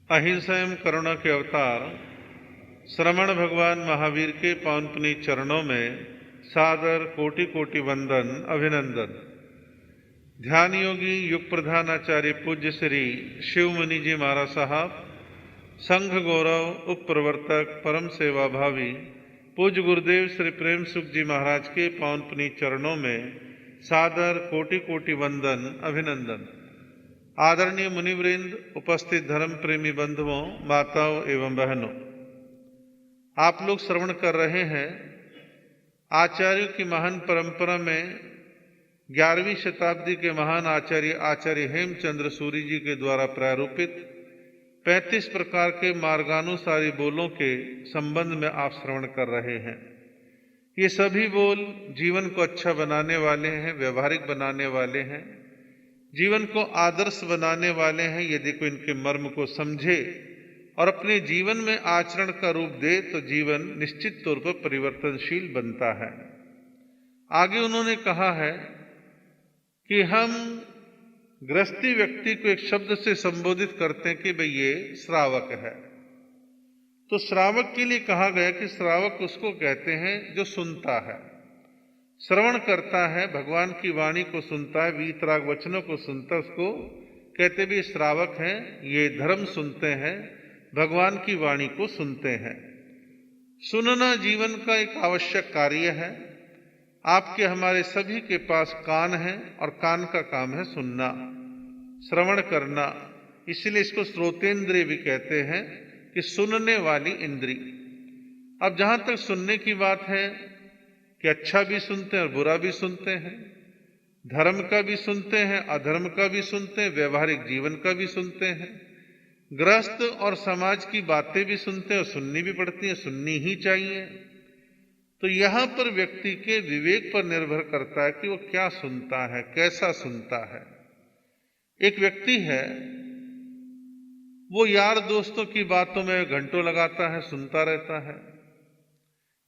अहिंसा एवं करुणा के अवतार श्रमण भगवान महावीर के पावन पुनीत चरणों में सादर कोटि कोटि वंदन अभिनंदन। ध्यान योगी युग प्रधान आचार्य पूज्य श्री शिव मुनि जी महाराज साहब, संघ गौरव उप प्रवर्तक परम सेवा भावी पूज्य गुरुदेव श्री प्रेम सुख जी महाराज के पावन पुनीत चरणों में सादर कोटि कोटि वंदन अभिनंदन। आदरणीय मुनिवृंद, उपस्थित धर्म प्रेमी बंधुओं, माताओं एवं बहनों, आप लोग श्रवण कर रहे हैं आचार्यों की महान परंपरा में 11वीं शताब्दी के महान आचार्य हेमचंद्र सूरी जी के द्वारा प्रारूपित 35 प्रकार के मार्गानुसारी बोलों के संबंध में आप श्रवण कर रहे हैं। ये सभी बोल जीवन को अच्छा बनाने वाले हैं, व्यवहारिक बनाने वाले हैं, जीवन को आदर्श बनाने वाले हैं। यदि कोई इनके मर्म को समझे और अपने जीवन में आचरण का रूप दे तो जीवन निश्चित तौर पर परिवर्तनशील बनता है। आगे उन्होंने कहा है कि हम गृहस्थी व्यक्ति को एक शब्द से संबोधित करते हैं कि भाई ये श्रावक है। तो श्रावक के लिए कहा गया कि श्रावक उसको कहते हैं जो सुनता है, श्रवण करता है, भगवान की वाणी को सुनता है, वीतराग वचनों को सुनता है, उसको कहते भी श्रावक हैं। ये धर्म सुनते हैं, भगवान की वाणी को सुनते हैं। सुनना जीवन का एक आवश्यक कार्य है। आपके हमारे सभी के पास कान है और कान का काम है सुनना, श्रवण करना। इसलिए इसको श्रोतेंद्रिय भी कहते हैं कि सुनने वाली इंद्री। अब जहां तक सुनने की बात है कि अच्छा भी सुनते हैं और बुरा भी सुनते हैं, धर्म का भी सुनते हैं, अधर्म का भी सुनते हैं, व्यवहारिक जीवन का भी सुनते हैं, गृहस्थ और समाज की बातें भी सुनते हैं और सुननी भी पड़ती है, सुननी ही चाहिए। तो यहां पर व्यक्ति के विवेक पर निर्भर करता है कि वो क्या सुनता है, कैसा सुनता है। एक व्यक्ति है, वो यार दोस्तों की बातों में घंटों लगाता है, सुनता रहता है,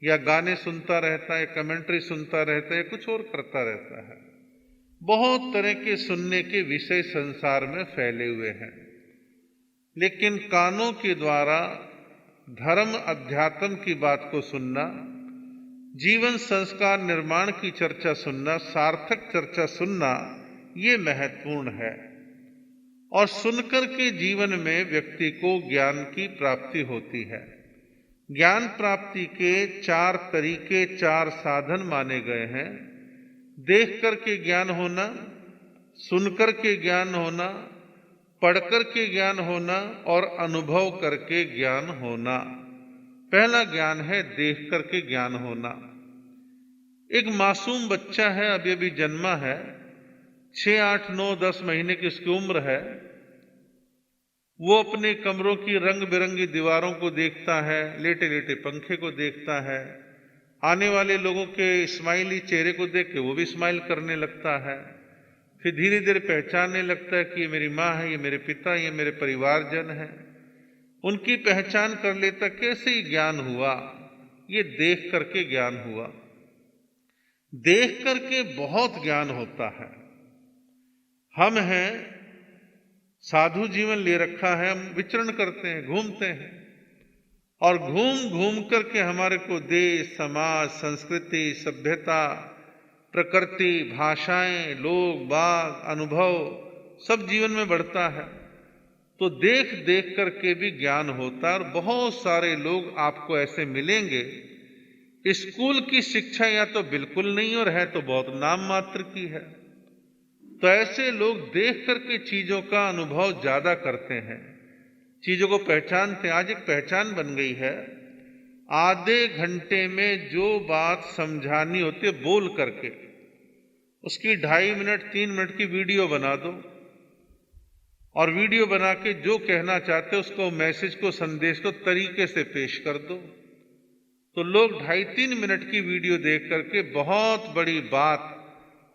या गाने सुनता रहता है, कमेंट्री सुनता रहता है, कुछ और करता रहता है। बहुत तरह के सुनने के विषय संसार में फैले हुए हैं, लेकिन कानों के द्वारा धर्म अध्यात्म की बात को सुनना, जीवन संस्कार निर्माण की चर्चा सुनना, सार्थक चर्चा सुनना, ये महत्वपूर्ण है। और सुनकर के जीवन में व्यक्ति को ज्ञान की प्राप्ति होती है। ज्ञान प्राप्ति के 4 तरीके, 4 साधन माने गए हैं। देख करके ज्ञान होना, सुनकर के ज्ञान होना, पढ़कर के ज्ञान होना और अनुभव करके ज्ञान होना। पहला ज्ञान है देख करके ज्ञान होना। एक मासूम बच्चा है, अभी अभी जन्मा है, 6, 8, 9, 10 महीने की उसकी उम्र है। वो अपने कमरों की रंग बिरंगी दीवारों को देखता है, लेटे लेटे पंखे को देखता है, आने वाले लोगों के स्माइली चेहरे को देख के वो भी स्माइल करने लगता है। फिर धीरे धीरे पहचानने लगता है कि ये मेरी माँ है, ये मेरे पिता, ये मेरे परिवारजन है। उनकी पहचान कर लेता। कैसे ही ज्ञान हुआ? ये देख करके ज्ञान हुआ। देख करके बहुत ज्ञान होता है। हम हैं, साधु जीवन ले रखा है, हम विचरण करते हैं, घूमते हैं, और घूम घूम करके हमारे को देश, समाज, संस्कृति, सभ्यता, प्रकृति, भाषाएं, लोग, बाग, अनुभव सब जीवन में बढ़ता है। तो देख देख करके भी ज्ञान होता है। और बहुत सारे लोग आपको ऐसे मिलेंगे, स्कूल की शिक्षा या तो बिल्कुल नहीं और है तो बहुत नाम मात्र की है। तो ऐसे लोग देख करके चीजों का अनुभव ज्यादा करते हैं, चीजों को पहचानते हैं। आज एक पहचान बन गई है, आधे घंटे में जो बात समझानी होती है बोल करके उसकी 2.5 मिनट 3 मिनट की वीडियो बना दो, और वीडियो बना के जो कहना चाहते हो उसको, मैसेज को, संदेश को तरीके से पेश कर दो। तो लोग 2.5-3 मिनट की वीडियो देख करके बहुत बड़ी बात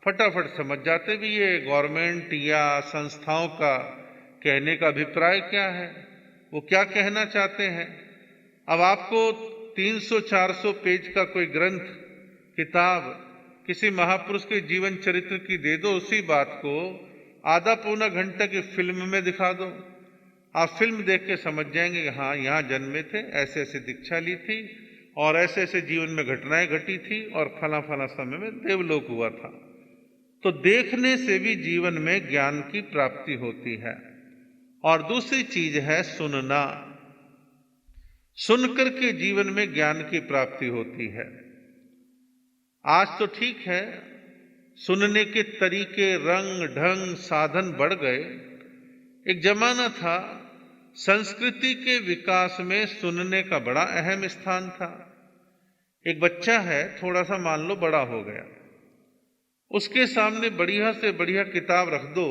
फटाफट समझ जाते भी। ये गवर्नमेंट या संस्थाओं का कहने का अभिप्राय क्या है, वो क्या कहना चाहते हैं। अब आपको 300-400 पेज का कोई ग्रंथ, किताब किसी महापुरुष के जीवन चरित्र की दे दो, उसी बात को आधा पौना घंटा की फिल्म में दिखा दो। आप फिल्म देख के समझ जाएंगे कि हाँ यहाँ जन्मे थे, ऐसे ऐसे दीक्षा ली थी और ऐसे ऐसे जीवन में घटनाएं घटी थी और फला फला समय में देवलोक हुआ था। तो देखने से भी जीवन में ज्ञान की प्राप्ति होती है। और दूसरी चीज है सुनना। सुनकर के जीवन में ज्ञान की प्राप्ति होती है। आज तो ठीक है, सुनने के तरीके, रंग ढंग, साधन बढ़ गए। एक जमाना था संस्कृति के विकास में सुनने का बड़ा अहम स्थान था। एक बच्चा है, थोड़ा सा मान लो बड़ा हो गया, उसके सामने बढ़िया से बढ़िया किताब रख दो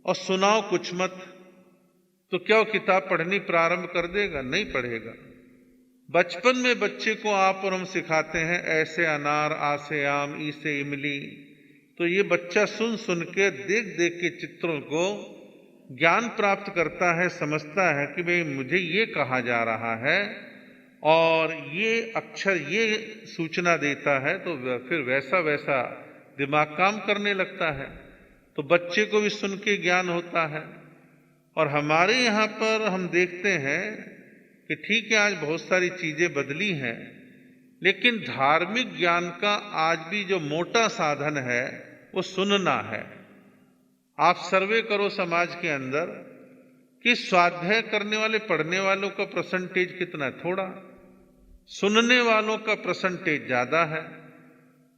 और सुनाओ कुछ मत, तो क्या वो किताब पढ़नी प्रारंभ कर देगा? नहीं पढ़ेगा। बचपन में बच्चे को आप और हम सिखाते हैं ऐसे अनार, आसे आम, ई से इमली, तो ये बच्चा सुन सुन के, देख देख के चित्रों को ज्ञान प्राप्त करता है, समझता है कि भाई मुझे ये कहा जा रहा है और ये अक्षर ये सूचना देता है, तो फिर वैसा वैसा दिमाग काम करने लगता है। तो बच्चे को भी सुन के ज्ञान होता है। और हमारे यहाँ पर हम देखते हैं कि ठीक है, आज बहुत सारी चीजें बदली हैं, लेकिन धार्मिक ज्ञान का आज भी जो मोटा साधन है वो सुनना है। आप सर्वे करो समाज के अंदर कि स्वाध्याय करने वाले, पढ़ने वालों का परसेंटेज कितना है? थोड़ा। सुनने वालों का परसेंटेज ज्यादा है।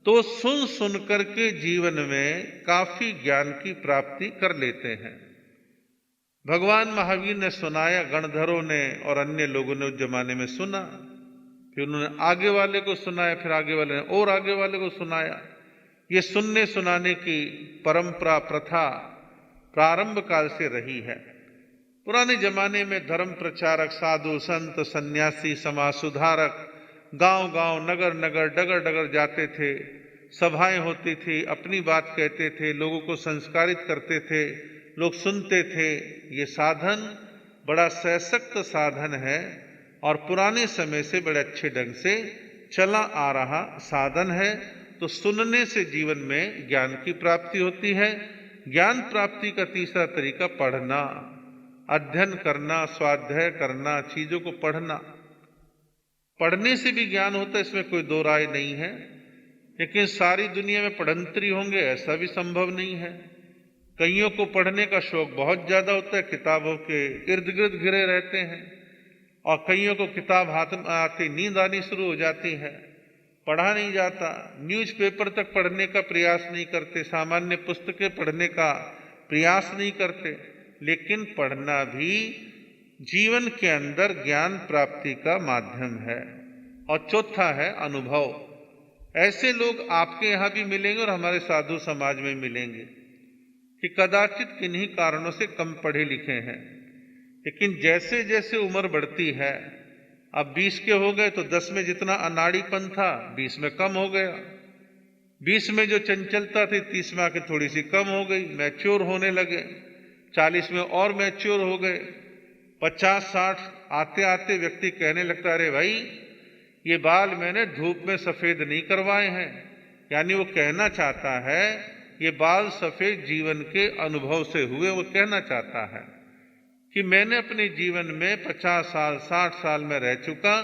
तो सुन सुन करके जीवन में काफी ज्ञान की प्राप्ति कर लेते हैं। भगवान महावीर ने सुनाया, गणधरों ने और अन्य लोगों ने उस जमाने में सुना, फिर उन्होंने आगे वाले को सुनाया, फिर आगे वाले ने और आगे वाले को सुनाया। ये सुनने सुनाने की परंपरा, प्रथा प्रारंभ काल से रही है। पुराने जमाने में धर्म प्रचारक, साधु, संत, सन्यासी, समाज सुधारक गांव गांव, नगर नगर, डगर डगर जाते थे, सभाएं होती थी, अपनी बात कहते थे, लोगों को संस्कारित करते थे, लोग सुनते थे। ये साधन बड़ा सशक्त साधन है और पुराने समय से बड़े अच्छे ढंग से चला आ रहा साधन है। तो सुनने से जीवन में ज्ञान की प्राप्ति होती है। ज्ञान प्राप्ति का तीसरा तरीका पढ़ना, अध्ययन करना, स्वाध्याय करना, चीजों को पढ़ना। पढ़ने से भी ज्ञान होता है, इसमें कोई दो राय नहीं है, लेकिन सारी दुनिया में पढ़ंतरी होंगे ऐसा भी संभव नहीं है। कईयों को पढ़ने का शौक बहुत ज्यादा होता है, किताबों के इर्द गिर्द घिरे रहते हैं, और कईयों को किताब हाथ में आती नींद आनी शुरू हो जाती है, पढ़ा नहीं जाता, न्यूज़पेपर तक पढ़ने का प्रयास नहीं करते, सामान्य पुस्तकें पढ़ने का प्रयास नहीं करते। लेकिन पढ़ना भी जीवन के अंदर ज्ञान प्राप्ति का माध्यम है। और चौथा है अनुभव। ऐसे लोग आपके यहाँ भी मिलेंगे और हमारे साधु समाज में मिलेंगे कि कदाचित किन्हीं कारणों से कम पढ़े लिखे हैं, लेकिन जैसे जैसे उम्र बढ़ती है, अब 20 के हो गए तो 10 में जितना अनाड़ीपन था 20 में कम हो गया, 20 में जो चंचलता थी 30 में आके थोड़ी सी कम हो गई, मैच्योर होने लगे, 40 में और मैच्योर हो गए, 50-60 आते आते व्यक्ति कहने लगता, अरे भाई ये बाल मैंने धूप में सफेद नहीं करवाए हैं। यानी वो कहना चाहता है ये बाल सफेद जीवन के अनुभव से हुए। वो कहना चाहता है कि मैंने अपने जीवन में 50 साल 60 साल में रह चुका,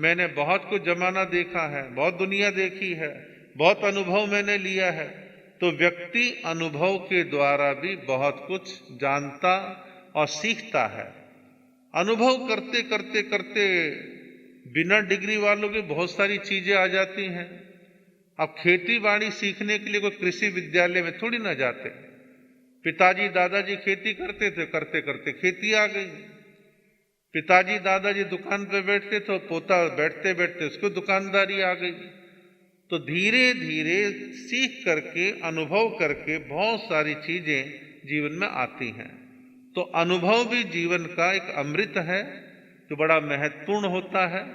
मैंने बहुत कुछ जमाना देखा है, बहुत दुनिया देखी है, बहुत अनुभव मैंने लिया है। तो व्यक्ति अनुभव के द्वारा भी बहुत कुछ जानता और सीखता है। अनुभव करते करते करते बिना डिग्री वालों की बहुत सारी चीजें आ जाती हैं। अब खेती बाड़ी सीखने के लिए कोई कृषि विद्यालय में थोड़ी ना जाते। पिताजी दादाजी खेती करते थे, करते करते खेती आ गई। पिताजी दादाजी दुकान पे बैठते थे, पोता बैठते बैठते उसको दुकानदारी आ गई। तो धीरे धीरे सीख करके, अनुभव करके बहुत सारी चीजें जीवन में आती हैं। तो अनुभव भी जीवन का एक अमृत है जो बड़ा महत्वपूर्ण होता है।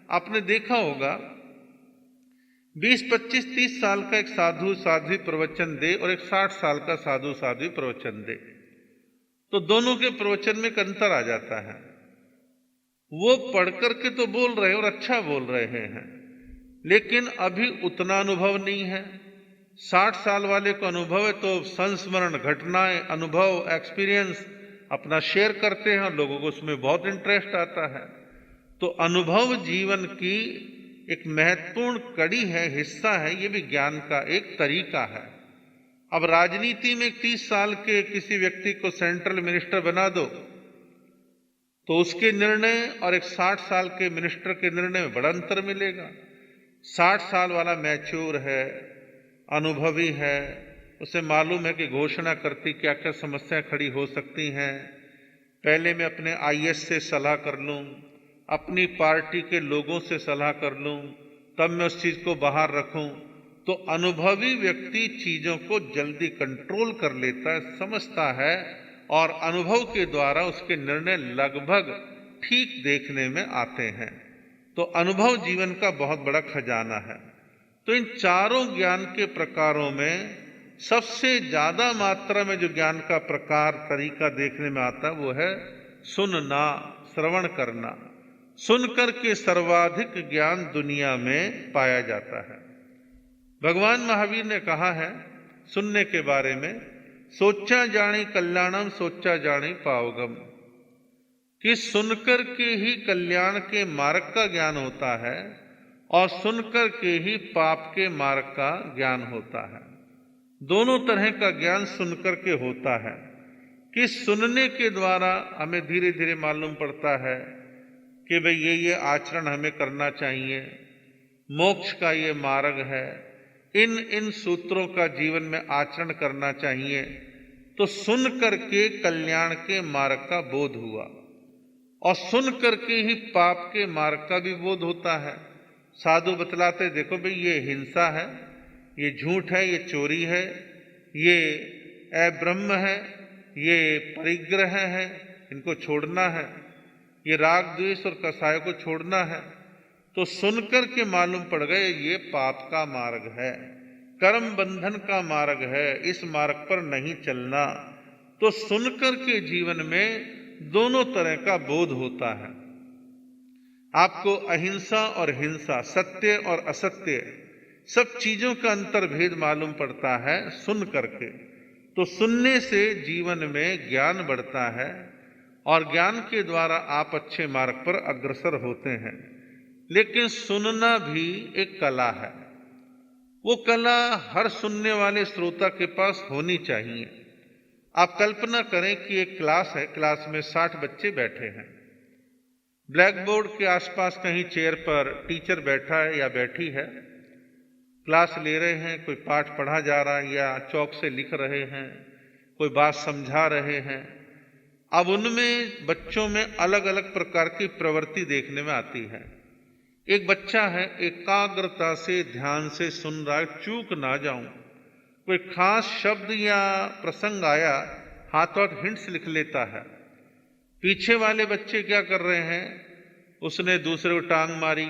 आपने देखा होगा 20, 25, 30 साल का एक साधु साध्वी प्रवचन दे और एक 60 साल का साधु साध्वी प्रवचन दे, तो दोनों के प्रवचन में एक अंतर आ जाता है। वो पढ़ करके तो बोल रहे हैं और अच्छा बोल रहे हैं, लेकिन अभी उतना अनुभव नहीं है। 60 साल वाले को अनुभव है तो संस्मरण, घटनाएं, अनुभव, एक्सपीरियंस अपना शेयर करते हैं और लोगों को उसमें बहुत इंटरेस्ट आता है। तो अनुभव जीवन की एक महत्वपूर्ण कड़ी है, हिस्सा है, ये भी ज्ञान का एक तरीका है। अब राजनीति में 30 साल के किसी व्यक्ति को सेंट्रल मिनिस्टर बना दो तो उसके निर्णय और एक 60 साल के मिनिस्टर के निर्णय में बड़ा अंतर मिलेगा। 60 साल वाला मैच्योर है, अनुभवी है, उसे मालूम है कि घोषणा करती क्या क्या समस्याएं खड़ी हो सकती हैं, पहले मैं अपने आईएएस से सलाह कर लूं, अपनी पार्टी के लोगों से सलाह कर लूं, तब मैं उस चीज को बाहर रखूं। तो अनुभवी व्यक्ति चीजों को जल्दी कंट्रोल कर लेता है, समझता है, और अनुभव के द्वारा उसके निर्णय लगभग ठीक देखने में आते हैं। तो अनुभव जीवन का बहुत बड़ा खजाना है। तो इन चारों ज्ञान के प्रकारों में सबसे ज्यादा मात्रा में जो ज्ञान का प्रकार तरीका देखने में आता है वो है सुनना, श्रवण करना। सुनकर के सर्वाधिक ज्ञान दुनिया में पाया जाता है। भगवान महावीर ने कहा है सुनने के बारे में, सोचा जाने कल्याणम सोचा जाने पावगम, कि सुनकर के ही कल्याण के मार्ग का ज्ञान होता है और सुनकर के ही पाप के मार्ग का ज्ञान होता है। दोनों तरह का ज्ञान सुनकर के होता है कि सुनने के द्वारा हमें धीरे धीरे मालूम पड़ता है कि भाई ये आचरण हमें करना चाहिए, मोक्ष का ये मार्ग है, इन सूत्रों का जीवन में आचरण करना चाहिए। तो सुन करके कल्याण के मार्ग का बोध हुआ और सुन करके ही पाप के मार्ग का भी बोध होता है। साधु बतलाते देखो भाई ये हिंसा है, ये झूठ है, ये चोरी है, ये अब्रह्म है, ये परिग्रह है, इनको छोड़ना है, ये राग द्वेष और कसाय को छोड़ना है। तो सुनकर के मालूम पड़ गए ये पाप का मार्ग है, कर्म बंधन का मार्ग है, इस मार्ग पर नहीं चलना। तो सुनकर के जीवन में दोनों तरह का बोध होता है। आपको अहिंसा और हिंसा, सत्य और असत्य, सब चीजों का अंतर्भेद मालूम पड़ता है सुन करके। तो सुनने से जीवन में ज्ञान बढ़ता है और ज्ञान के द्वारा आप अच्छे मार्ग पर अग्रसर होते हैं। लेकिन सुनना भी एक कला है। वो कला हर सुनने वाले श्रोता के पास होनी चाहिए। आप कल्पना करें कि एक क्लास है, क्लास में 60 बच्चे बैठे हैं। ब्लैक बोर्ड के आसपास कहीं चेयर पर टीचर बैठा है या बैठी है, क्लास ले रहे हैं, कोई पाठ पढ़ा जा रहा है या चौक से लिख रहे हैं, कोई बात समझा रहे हैं। अब उनमें बच्चों में अलग अलग प्रकार की प्रवृत्ति देखने में आती है। एक बच्चा है एकाग्रता से ध्यान से सुन रहा है, चूक ना जाऊं, कोई खास शब्द या प्रसंग आया हाथों हाथ हिंट्स लिख लेता है। पीछे वाले बच्चे क्या कर रहे हैं, उसने दूसरे को टांग मारी,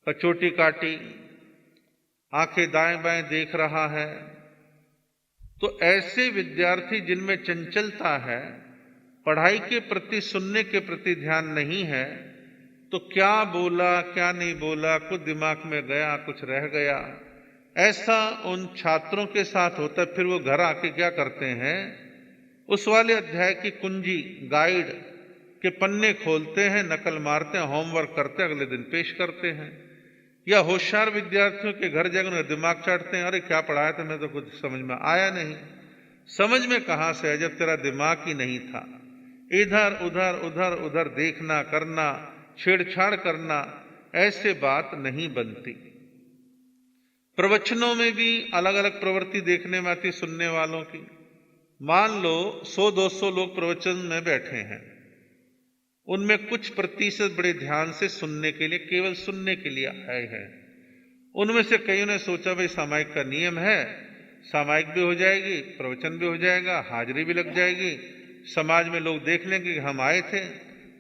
कचोटी काटी, आंखें दाएं बाएं देख रहा है। तो ऐसे विद्यार्थी जिनमें चंचलता है, पढ़ाई के प्रति, सुनने के प्रति ध्यान नहीं है, तो क्या बोला क्या नहीं बोला, कुछ दिमाग में गया कुछ रह गया, ऐसा उन छात्रों के साथ होता है। फिर वो घर आके क्या करते हैं, उस वाले अध्याय की कुंजी गाइड के पन्ने खोलते हैं, नकल मारते हैं, होमवर्क करते हैं, अगले दिन पेश करते हैं। या होशियार विद्यार्थियों के घर जाकर उन्हें दिमाग चाटते हैं, अरे क्या पढ़ाया था, मैं तो कुछ समझ में आया नहीं। समझ में कहां से है जब तेरा दिमाग ही नहीं था। इधर उधर उधर उधर देखना करना, छेड़छाड़ करना, ऐसे बात नहीं बनती। प्रवचनों में भी अलग अलग प्रवृत्ति देखने में आती सुनने वालों की। मान लो 100-200 लोग प्रवचन में बैठे हैं, उनमें कुछ प्रतिशत बड़े ध्यान से सुनने के लिए, केवल सुनने के लिए आए हैं। उनमें से कईयों ने सोचा भाई सामायिक का नियम है, सामायिक भी हो जाएगी, प्रवचन भी हो जाएगा, हाजिरी भी लग जाएगी, समाज में लोग देख लेंगे कि हम आए थे,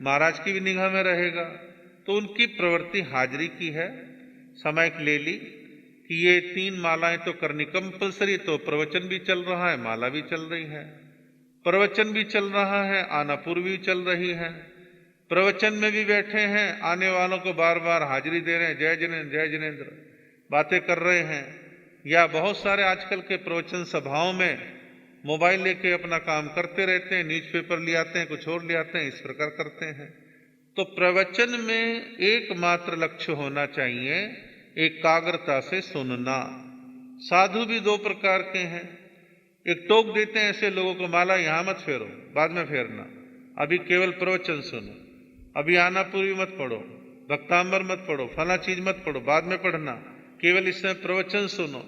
महाराज की भी निगाह में रहेगा। तो उनकी प्रवृत्ति हाजिरी की है, सामायिक ले ली कि ये 3 मालाएं तो करनी कंपलसरी, तो प्रवचन भी चल रहा है, माला भी चल रही है, प्रवचन भी चल रहा है, आनापुर भी चल रही है, प्रवचन में भी बैठे हैं, आने वालों को बार बार हाजिरी दे रहे हैं, जय जिनेन्द्र जय जिनेन्द्र बातें कर रहे हैं। या बहुत सारे आजकल के प्रवचन सभाओं में मोबाइल लेके अपना काम करते रहते हैं, न्यूज़पेपर ले आते हैं, कुछ और ले आते हैं, इस प्रकार करते हैं। तो प्रवचन में एकमात्र लक्ष्य होना चाहिए एकाग्रता से सुनना। साधु भी दो प्रकार के हैं। एक टोक देते हैं ऐसे लोगों को, माला यहां मत फेरो, बाद में फेरना, अभी केवल प्रवचन सुनो, अभी आनापुरी मत पढ़ो, भक्तांबर मत पढ़ो, फला चीज मत पढ़ो, बाद में पढ़ना, केवल इस समय प्रवचन सुनो।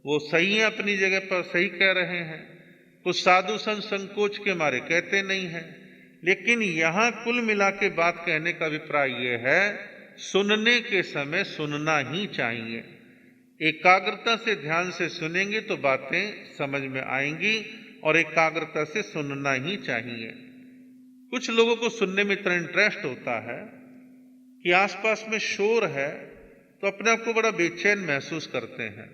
वो सही है, अपनी जगह पर सही कह रहे हैं। कुछ साधु संत संकोच के मारे कहते नहीं है, लेकिन यहां कुल मिला के बात कहने का अभिप्राय यह है, सुनने के समय सुनना ही चाहिए। एकाग्रता से ध्यान से सुनेंगे तो बातें समझ में आएंगी, और एकाग्रता से सुनना ही चाहिए। कुछ लोगों को सुनने में इतना इंटरेस्ट होता है कि आसपास में शोर है तो अपने आप को बड़ा बेचैन महसूस करते हैं।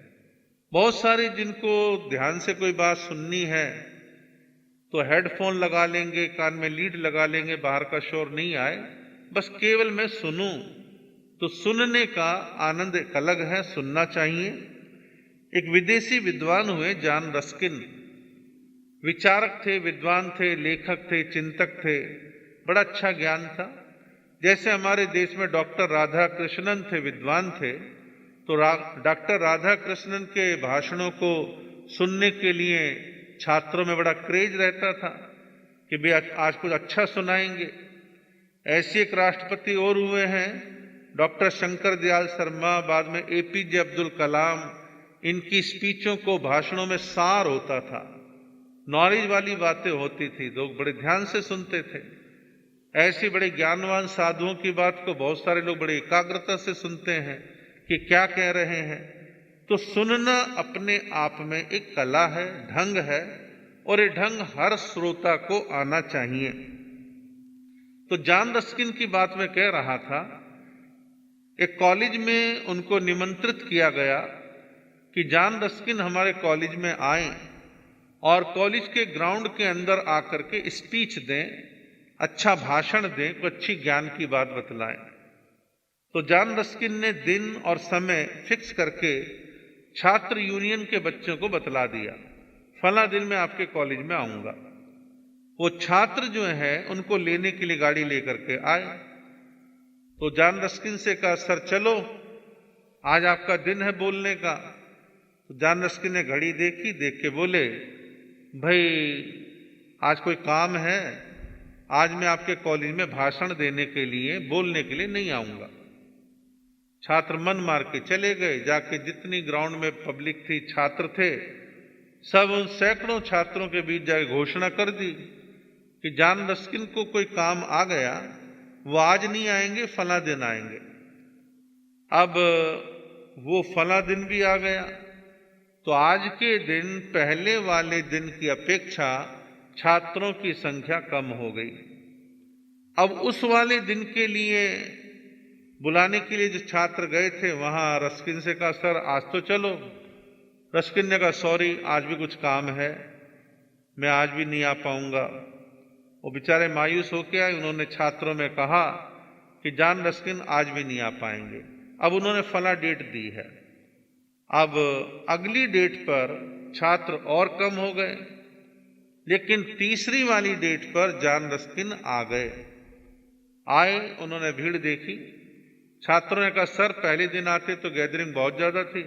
बहुत सारे जिनको ध्यान से कोई बात सुननी है तो हेडफोन लगा लेंगे, कान में लीड लगा लेंगे, बाहर का शोर नहीं आए, बस केवल मैं सुनूं। तो सुनने का आनंद एक अलग है, सुनना चाहिए। एक विदेशी विद्वान हुए जॉन रस्किन, विचारक थे, विद्वान थे, लेखक थे, चिंतक थे, बड़ा अच्छा ज्ञान था। जैसे हमारे देश में डॉक्टर राधा कृष्णन थे, विद्वान थे, तो डॉक्टर राधा कृष्णन के भाषणों को सुनने के लिए छात्रों में बड़ा क्रेज रहता था कि भाई आज कुछ अच्छा सुनाएंगे। ऐसे एक राष्ट्रपति और हुए हैं, डॉक्टर शंकर दयाल शर्मा, बाद में एपीजे अब्दुल कलाम। इनकी स्पीचों को, भाषणों में सार होता था, नॉलेज वाली बातें होती थी, लोग बड़े ध्यान से सुनते थे। ऐसे बड़े ज्ञानवान साधुओं की बात को बहुत सारे लोग बड़े एकाग्रता से सुनते हैं कि क्या कह रहे हैं। तो सुनना अपने आप में एक कला है, ढंग है, और ये ढंग हर श्रोता को आना चाहिए। तो जॉन रस्किन की बात मैं कह रहा था, एक कॉलेज में उनको निमंत्रित किया गया कि जॉन रस्किन हमारे कॉलेज में आए और कॉलेज के ग्राउंड के अंदर आकर के स्पीच दें, अच्छा भाषण दें, कोई अच्छी ज्ञान की बात बतलाएं। तो जॉन रस्किन ने दिन और समय फिक्स करके छात्र यूनियन के बच्चों को बतला दिया, फला दिन मैं आपके कॉलेज में आऊंगा। वो छात्र जो है उनको लेने के लिए गाड़ी लेकर के आए। तो जॉन रस्किन से कहा, सर चलो, आज आपका दिन है बोलने का। तो जॉन रस्किन ने घड़ी देखी, देख के बोले, भाई आज कोई काम है, आज मैं आपके कॉलेज में भाषण देने के लिए, बोलने के लिए नहीं आऊंगा। छात्र मन मार के चले गए। जाके जितनी ग्राउंड में पब्लिक थी, छात्र थे, सब उन सैकड़ों छात्रों के बीच जाके घोषणा कर दी कि जॉन रस्किन को कोई काम आ गया, वो आज नहीं आएंगे, फला दिन आएंगे। अब वो फला दिन भी आ गया, तो आज के दिन पहले वाले दिन की अपेक्षा छात्रों की संख्या कम हो गई। अब उस वाले दिन के लिए बुलाने के लिए जो छात्र गए थे, वहां रस्किन से कहा, सर आज तो चलो। रस्किन ने कहा, सॉरी आज भी कुछ काम है, मैं आज भी नहीं आ पाऊंगा। वो बेचारे मायूस होकर आए। उन्होंने छात्रों में कहा कि जॉन रस्किन आज भी नहीं आ पाएंगे। अब उन्होंने फला डेट दी है। अब अगली डेट पर छात्र और कम हो गए, लेकिन तीसरी वाली डेट पर जॉन रस्किन आ गए। आए, उन्होंने भीड़ देखी। छात्रों ने कहा, सर पहले दिन आते तो गैदरिंग बहुत ज्यादा थी,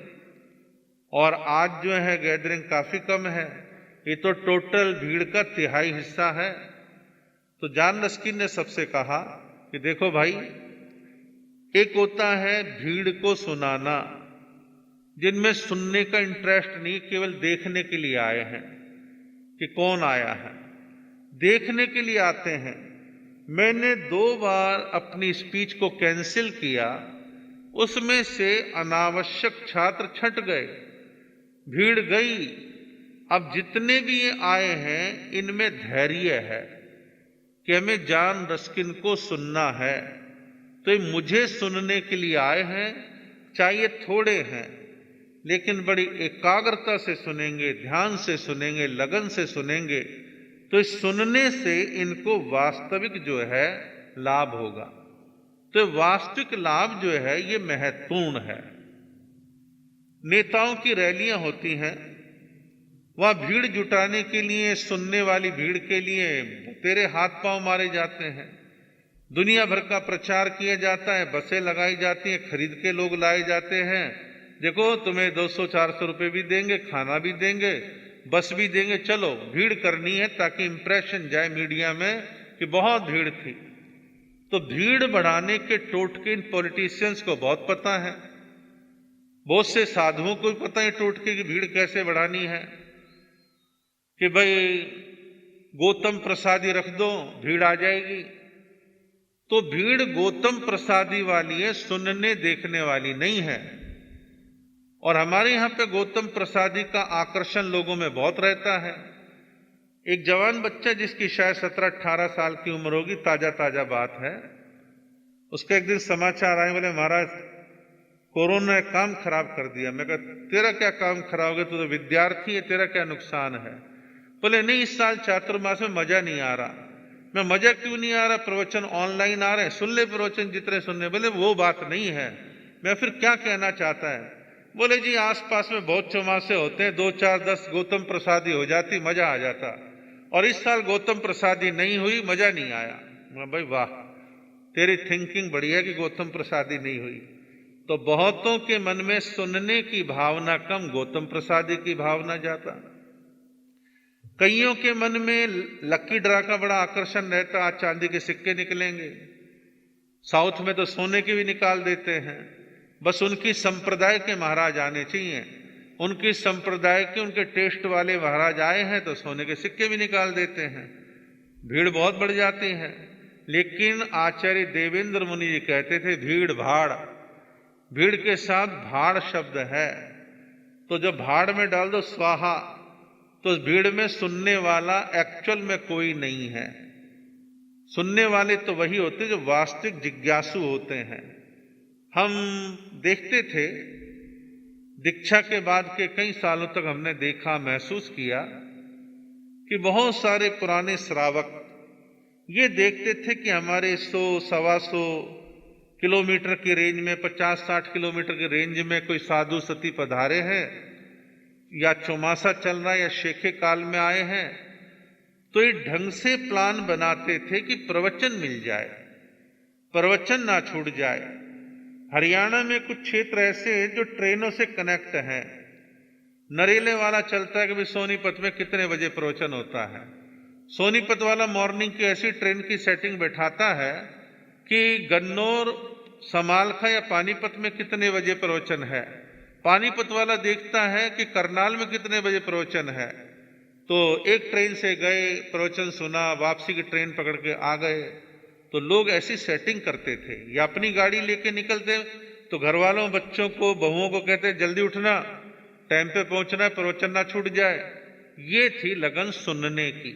और आज जो है गैदरिंग काफी कम है, ये तो टोटल भीड़ का तिहाई हिस्सा है। तो जॉन रस्किन ने सबसे कहा कि देखो भाई, एक होता है भीड़ को सुनाना, जिनमें सुनने का इंटरेस्ट नहीं, केवल देखने के लिए आए हैं कि कौन आया है, देखने के लिए आते हैं। मैंने 2 बार अपनी स्पीच को कैंसिल किया, उसमें से अनावश्यक छात्र छट गए, भीड़ गई। अब जितने भी ये आए हैं, इनमें धैर्य है कि हमें जॉन रस्किन को सुनना है, तो ये मुझे सुनने के लिए आए हैं, चाहे थोड़े हैं, लेकिन बड़ी एकाग्रता से सुनेंगे, ध्यान से सुनेंगे, लगन से सुनेंगे, तो इस सुनने से इनको वास्तविक जो है लाभ होगा। तो वास्तविक लाभ जो है ये महत्वपूर्ण है। नेताओं की रैलियां होती हैं, वहां भीड़ जुटाने के लिए, सुनने वाली भीड़ के लिए तेरे हाथ पांव मारे जाते हैं, दुनिया भर का प्रचार किया जाता है, बसें लगाई जाती हैं, खरीद के लोग लाए जाते हैं, देखो तुम्हें 200-400 रुपए भी देंगे, खाना भी देंगे, बस भी देंगे, चलो भीड़ करनी है ताकि इंप्रेशन जाए मीडिया में कि बहुत भीड़ थी। तो भीड़ बढ़ाने के टोटके इन पॉलिटिशियंस को बहुत पता है, बहुत से साधुओं को भी पता है टोटके की भीड़ कैसे बढ़ानी है, कि भाई गौतम प्रसादी रख दो भीड़ आ जाएगी। तो भीड़ गौतम प्रसादी वाली है, सुनने देखने वाली नहीं है। और हमारे यहां पे गौतम प्रसादी का आकर्षण लोगों में बहुत रहता है। एक जवान बच्चा जिसकी शायद 17-18 साल की उम्र होगी, ताजा ताजा बात है, उसका एक दिन समाचार आए, बोले महाराज कोरोना ने काम खराब कर दिया। मैं कहा तेरा क्या काम खराब हो गया, तू तो विद्यार्थी है, तेरा क्या नुकसान है। बोले नहीं, इस साल चातुर्मास में मजा नहीं आ रहा। मैं मजा क्यों नहीं आ रहा, प्रवचन ऑनलाइन आ रहे हैं, सुन ले प्रवचन जितने सुनने। बोले वो बात नहीं है। मैं फिर क्या कहना चाहता है। बोले जी आसपास में बहुत चौमासे होते हैं, 2-4-10 गौतम प्रसादी हो जाती, मजा आ जाता, और इस साल गौतम प्रसादी नहीं हुई, मजा नहीं आया। मैं भाई वाह, तेरी थिंकिंग बढ़िया कि गौतम प्रसादी नहीं हुई। तो बहुतों के मन में सुनने की भावना कम, गौतम प्रसादी की भावना ज्यादा। कईयों के मन में लक्की ड्रा का बड़ा आकर्षण रहता, आज चांदी के सिक्के निकलेंगे, साउथ में तो सोने के भी निकाल देते हैं, बस उनकी संप्रदाय के महाराज आने चाहिए, उनकी संप्रदाय के उनके टेस्ट वाले महाराज आए हैं तो सोने के सिक्के भी निकाल देते हैं, भीड़ बहुत बढ़ जाती है। लेकिन आचार्य देवेंद्र मुनि जी कहते थे भीड़ भाड़, भीड़ के साथ भाड़ शब्द है, तो जब भाड़ में डाल दो स्वाहा, तो भीड़ में सुनने वाला एक्चुअल में कोई नहीं है। सुनने वाले तो वही होते हैं जो वास्तविक जिज्ञासु होते हैं। हम देखते थे, दीक्षा के बाद के कई सालों तक हमने देखा, महसूस किया कि बहुत सारे पुराने श्रावक ये देखते थे कि हमारे 100-125 किलोमीटर की रेंज में, 50-60 किलोमीटर की रेंज में कोई साधु सती पधारे हैं, या चौमासा चल रहा है, या शेखे काल में आए हैं, तो ये ढंग से प्लान बनाते थे कि प्रवचन मिल जाए, प्रवचन ना छूट जाए। हरियाणा में कुछ क्षेत्र ऐसे हैं जो ट्रेनों से कनेक्ट हैं, नरेले वाला चलता है कि भाई सोनीपत में कितने बजे प्रवचन होता है। सोनीपत वाला मॉर्निंग की ऐसी ट्रेन की सेटिंग बैठाता है कि गन्नौर, समालखा या पानीपत में कितने बजे प्रवचन है। पानीपत वाला देखता है कि करनाल में कितने बजे प्रवचन है। तो एक ट्रेन से गए, प्रवचन सुना, वापसी की ट्रेन पकड़ के आ गए। तो लोग ऐसी सेटिंग करते थे, या अपनी गाड़ी लेके निकलते तो घर वालों, बच्चों को, बहुओं को कहते जल्दी उठना, टाइम पे पहुंचना है, प्रवचन ना छूट जाए। ये थी लगन सुनने की।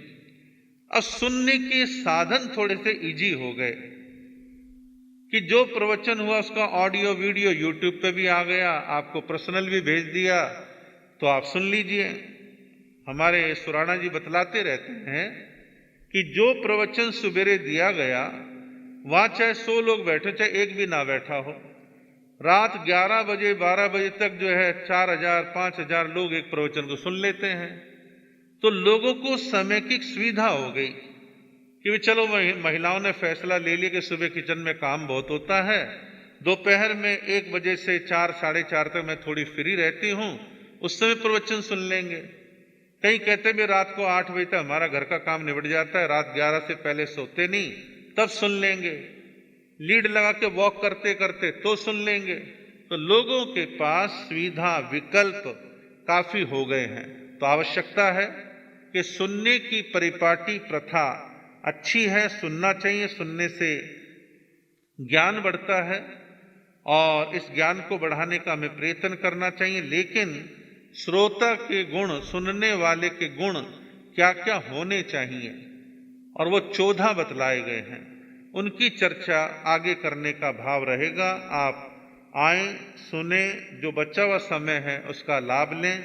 अब सुनने के साधन थोड़े से इजी हो गए कि जो प्रवचन हुआ उसका ऑडियो वीडियो यूट्यूब पे भी आ गया, आपको पर्सनल भी भेज दिया, तो आप सुन लीजिए। हमारे सुराणा जी बतलाते रहते हैं कि जो प्रवचन सुबेरे दिया गया, वहां चाहे 100 लोग बैठे, चाहे एक भी ना बैठा हो, रात 11 बजे 12 बजे तक जो है 4000-5000 लोग एक प्रवचन को सुन लेते हैं। तो लोगों को समय की सुविधा हो गई कि चलो महिलाओं ने फैसला ले लिया कि सुबह किचन में काम बहुत होता है, दोपहर में 1 बजे से 4-4:30 तक मैं थोड़ी फ्री रहती हूं, उस समय प्रवचन सुन लेंगे। कई कहते भी रात को 8 बजे तक हमारा घर का काम निबट जाता है, रात 11 से पहले सोते नहीं, तब सुन लेंगे। लीड लगा के वॉक करते करते तो सुन लेंगे। तो लोगों के पास सुविधा, विकल्प काफी हो गए हैं। तो आवश्यकता है कि सुनने की परिपाटी प्रथा अच्छी है, सुनना चाहिए, सुनने से ज्ञान बढ़ता है और इस ज्ञान को बढ़ाने का हमें प्रयत्न करना चाहिए। लेकिन श्रोता के गुण, सुनने वाले के गुण क्या क्या होने चाहिए, और वो 14 बतलाए गए हैं, उनकी चर्चा आगे करने का भाव रहेगा। आप आए, सुने, जो बचा हुआ समय है उसका लाभ लें।